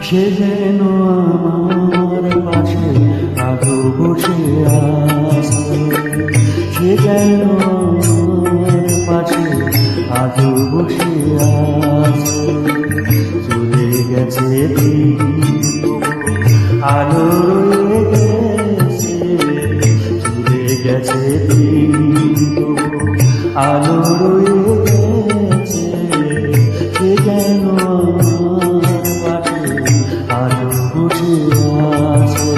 সে যেন আমার পাশে আজও বসে আছে, সে যেন আমার পাশে আজও বসে আছে। চলে গেছে দিন আলো রয়ে গেছে, চলে গেছে দিন আলো রয়ে গেছে। সে যেন আমার পাশে আজও বসে আছে।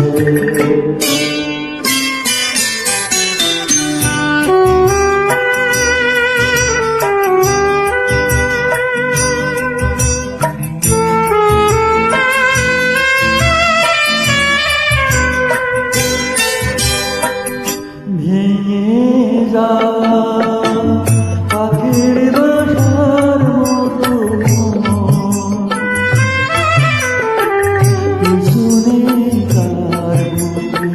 ভেঙে যাওয়া পাখির বাসার মতো পিছনে তার বুকে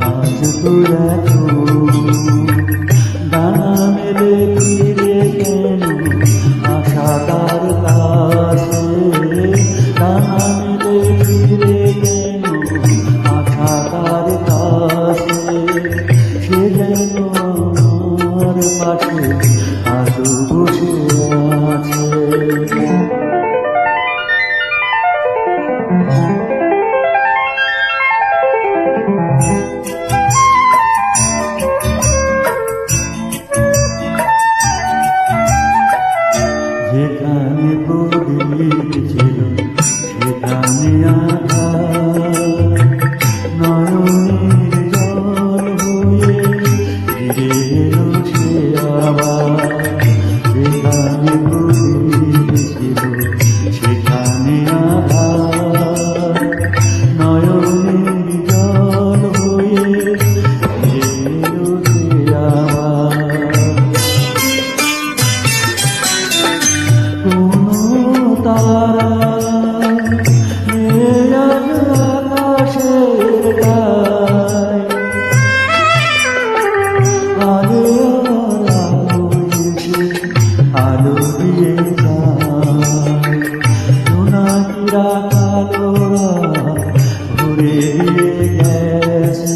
আজ তো এত ডানা মেলে ফিরে কেন আশা তার কাছে, ডানা মেলে ফিরে কেন আশা তার কাছে। সে যেন আমার পাশে আজও বসে আছে। যেখানে প্রদীপ ছিল সেখানে আধার, নয়নের জল হয়ে ফিরে এলো সে আবার। যেখানে প্রদীপ ছিল সেখানে আধার, নয়নের জল হয়ে ফিরে এলো সে আবার। কোনো তারা নেই আজ আকাশের গায়ে, আলো আলো এসে আলো দিয়ে যায়। জোনাকিরা কালোরা ঘুরে দিয়ে গেছে,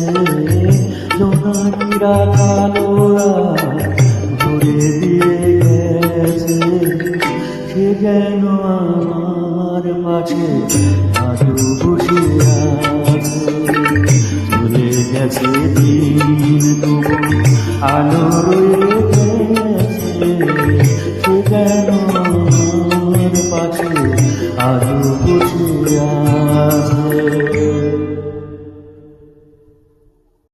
জোনাকিরা কালোরা ঘুরে দিয়ে গেছে। সে যেন আমার পাশে আজও বসে আছে, চলে গেছে দিন তবু আলো রয়ে গেছে। সে যেন আমার পাশে আজও বসে আছে।